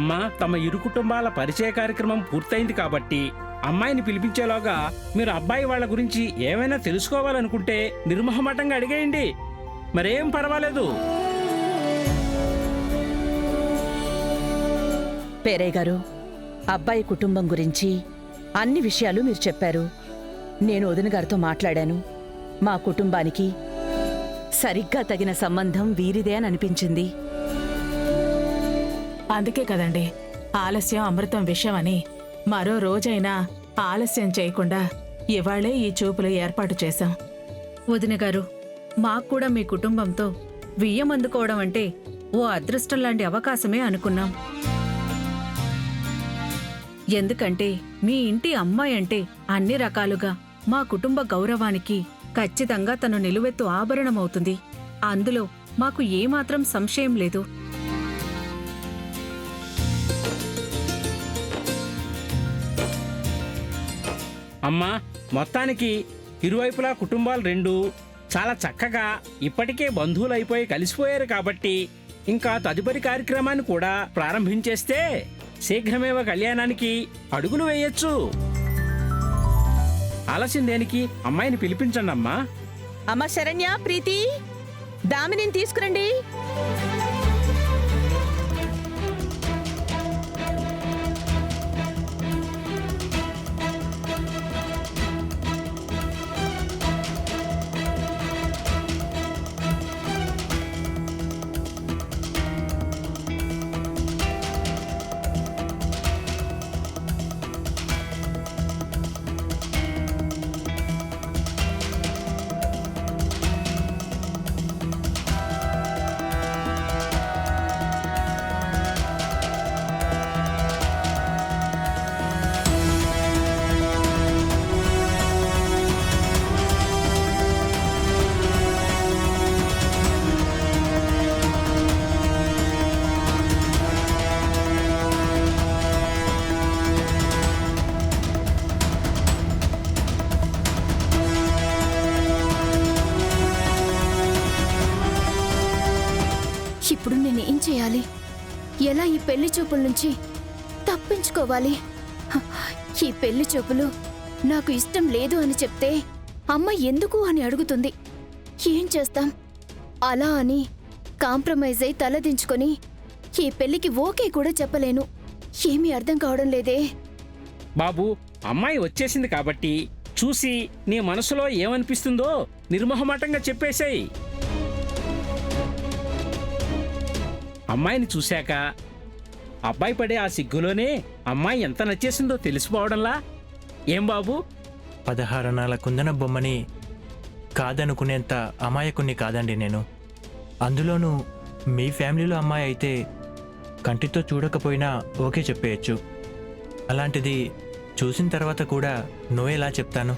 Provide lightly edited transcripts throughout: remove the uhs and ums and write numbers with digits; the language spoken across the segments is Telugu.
అమ్మా, తమ ఇరు కుటుంబాల పరిచయ కార్యక్రమం పూర్తయింది కాబట్టి అమ్మాయిని పిలిపించేలోగా మీరు అబ్బాయి వాళ్ళ గురించి ఏమైనా తెలుసుకోవాలనుకుంటే నిర్మోహమాటంగా అడిగేయండి. మరేం పర్వాలేదు. పేరయ్య గారు, అబ్బాయి కుటుంబం గురించి అన్ని విషయాలు మీరు చెప్పారు. నేను వదిన గారితో మాట్లాడాను. మా కుటుంబానికి సరిగ్గా తగిన సంబంధం వీరిదే అని అనిపించింది. అందుకే కదండి ఆలస్యం అమృతం విషయం అని మరో రోజైనా ఆలస్యం చేయకుండా ఇవాళే ఈ చూపులు ఏర్పాటు చేశాం. వదిన గారు, మాక్కూడా మీ కుటుంబంతో వియ్యం అందుకోవడం అంటే ఓ అదృష్టం లాంటి అవకాశమే అనుకున్నాం. ఎందుకంటే మీ ఇంటి అమ్మాయి అంటే అన్ని రకాలుగా మా కుటుంబ గౌరవానికి ఖచ్చితంగా తను నిలువెత్తు ఆభరణమవుతుంది. అందులో మాకు ఏమాత్రం సంశయం లేదు. అమ్మా, మొత్తానికి ఇరువైపులా కుటుంబాలు రెండు చాలా చక్కగా ఇప్పటికే బంధువులైపోయి కలిసిపోయారు కాబట్టి ఇంకా తదుపరి కార్యక్రమాన్ని కూడా ప్రారంభించేస్తే శీఘ్రమేవ కళ్యాణానికి అడుగులు వేయొచ్చు. ఆలస్యం దేనికి? అమ్మాయిని పిలిపించండి అమ్మా. అమ్మ శరణ్య, ప్రీతి, దామినిని తీసుకురండి. ఇప్పుడు నేనేం చేయాలి? ఎలా ఈ పెళ్లి చూపుల నుంచి తప్పించుకోవాలి? ఈ పెళ్లి చూపులు నాకు ఇష్టం లేదు అని చెప్తే అమ్మ ఎందుకు అని అడుగుతుంది. ఏం చేస్తాం? అలా అని కాంప్రమైజ్ అయి తలదించుకొని ఈ పెళ్లికి ఓకే కూడా చెప్పలేను. ఏమీ అర్థం కావడం లేదే. బాబు, అమ్మాయి వచ్చేసింది కాబట్టి చూసి నీ మనసులో ఏమనిపిస్తుందో నిర్మోహమాటంగా చెప్పేశాయి. అమ్మాయిని చూశాక అబ్బాయి పడే ఆ సిగ్గులోనే అమ్మాయి ఎంత నచ్చేసిందో తెలిసిపోవడంలా. ఏం బాబు? 16 అణాల కుందన బొమ్మని కాదనుకునేంత అమాయకుణ్ణి కాదండి నేను. అందులోనూ మీ ఫ్యామిలీలో అమ్మాయి అయితే కంటితో చూడకపోయినా ఓకే చెప్పేయచ్చు. అలాంటిది చూసిన తర్వాత కూడా నో ఎలా చెప్తాను?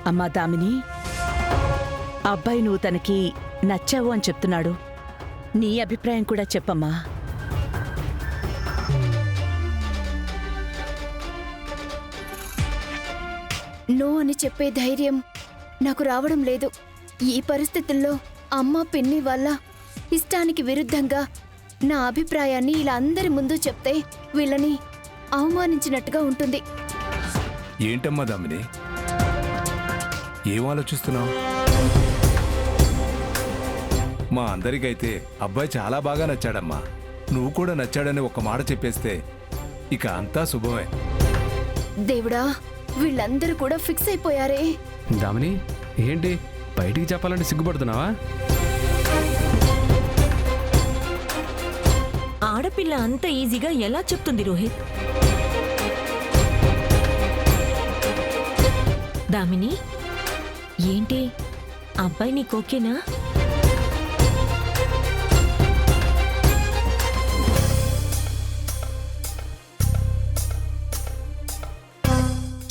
అమ్మా దామిని, అబ్బాయి నువ్వు తనకి నచ్చావు అని చెప్తున్నాడు. నీ అభిప్రాయం కూడా చెప్పమ్మా. నో అని చెప్పే ధైర్యం నాకు రావడం లేదు. ఈ పరిస్థితుల్లో అమ్మ పిన్ని వాళ్ళ ఇష్టానికి విరుద్ధంగా నా అభిప్రాయాన్ని ఇలా అందరి ముందు చెప్తే వీళ్ళని అవమానించినట్టుగా ఉంటుంది. ఏంటమ్మా దామిని, ఏం ఆలోచిస్తున్నావు? మా అందరికైతే అబ్బాయి చాలా బాగా నచ్చాడమ్మా. నువ్వు కూడా నచ్చాడని ఒక మాట చెప్పేస్తే ఇక అంతా శుభమే. దేవుడా, వీళ్ళందరూ కూడా ఫిక్స్ అయిపోయారే. దామిని, ఏంటి బయటికి చెప్పాలంటే సిగ్గుపడుతున్నావా? ఆడపిల్ల అంత ఈజీగా ఎలా చెప్తుంది రోహిత్? దామిని, ఏంటి అబ్బాయి నీకోకేనా?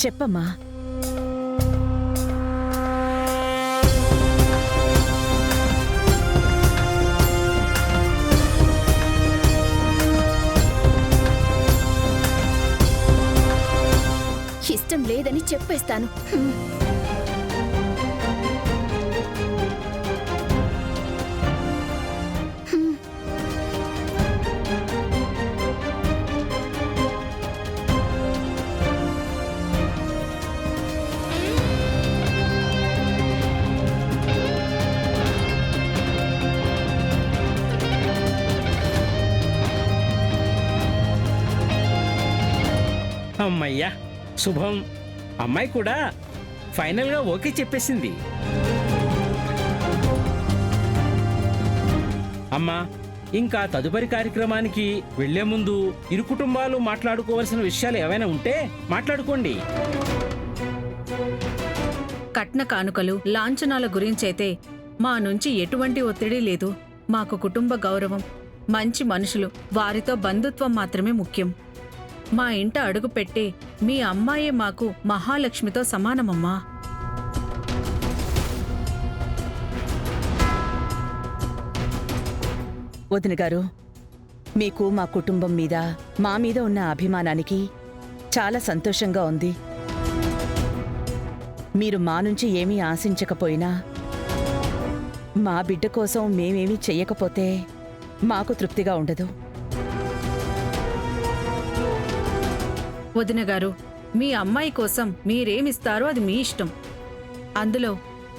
చెప్పమ్మా. లేదని చెప్పేస్తాను. అమ్మయ్యా, శుభం. అమ్మాయి కూడా ఫైనల్గా ఓకే చెప్పేసింది. అమ్మా, ఇంకా తదుపరి కార్యక్రమానికి వెళ్లే ముందు ఇరు కుటుంబాలు మాట్లాడుకోవాల్సిన విషయాలు ఏవైనా ఉంటే మాట్లాడుకోండి. కట్న కానుకలు, లాంఛనాల గురించైతే మా నుంచి ఎటువంటి ఒత్తిడి లేదు. మాకు కుటుంబ గౌరవం, మంచి మనుషులు, వారితో బంధుత్వం మాత్రమే ముఖ్యం. మా ఇంట అడుగు పెట్టి మీ అమ్మాయే మాకు మహాలక్ష్మితో సమానమమ్మా. వదిన గారు, మీకు మా కుటుంబం మీద, మా మీద ఉన్న అభిమానానికి చాలా సంతోషంగా ఉంది. మీరు మా నుంచి ఏమీ ఆశించకపోయినా, మా బిడ్డ కోసం మేమేమీ చెయ్యకపోతే మాకు తృప్తిగా ఉండదు. వదిన గారు, మీ అమ్మాయి కోసం మీరేమిస్తారో అది మీ ఇష్టం. అందులో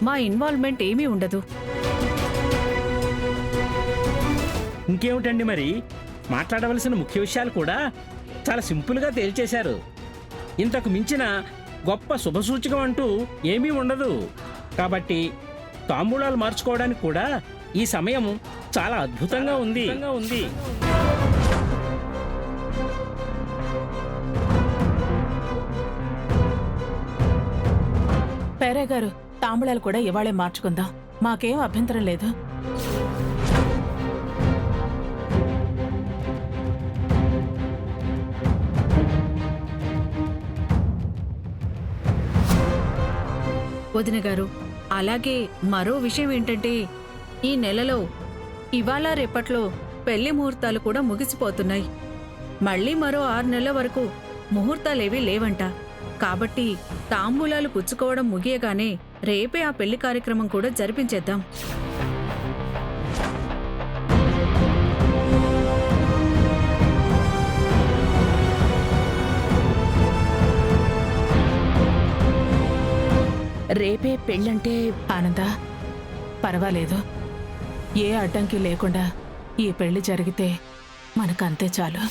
మా ఇన్వాల్వ్మెంట్ ఏమీ ఉండదు. ఇంకేమిటండి మరి, మాట్లాడవలసిన ముఖ్య విషయాలు కూడా చాలా సింపుల్గా తేల్చేశారు. ఇంతకు మించిన గొప్ప శుభసూచకం అంటూ ఏమీ ఉండదు. కాబట్టి తాంబూలాలు మార్చుకోవడానికి కూడా ఈ సమయం చాలా అద్భుతంగా ఉంది. పేరే గారు, తాంబూలాలు కూడా ఇవాళే మార్చుకుందాం. మాకేం అభ్యంతరం లేదు. వదిన గారు, అలాగే మరో విషయం ఏంటంటే, ఈ నెలలో ఇవాళ రేపట్లో పెళ్లి ముహూర్తాలు కూడా ముగిసిపోతున్నాయి. మళ్ళీ మరో 6 నెలల వరకు ముహూర్తాలేవీ లేవంట. కాబట్టి తాంబూలాలు పుచ్చుకోవడం ముగియగానే రేపే ఆ పెళ్లి కార్యక్రమం కూడా జరిపించేద్దాం. రేపే పెళ్ళంటే ఆనంద, పర్వాలేదు. ఏ అడ్డంకి లేకుండా ఈ పెళ్లి జరిగితే మనకంతే చాలు.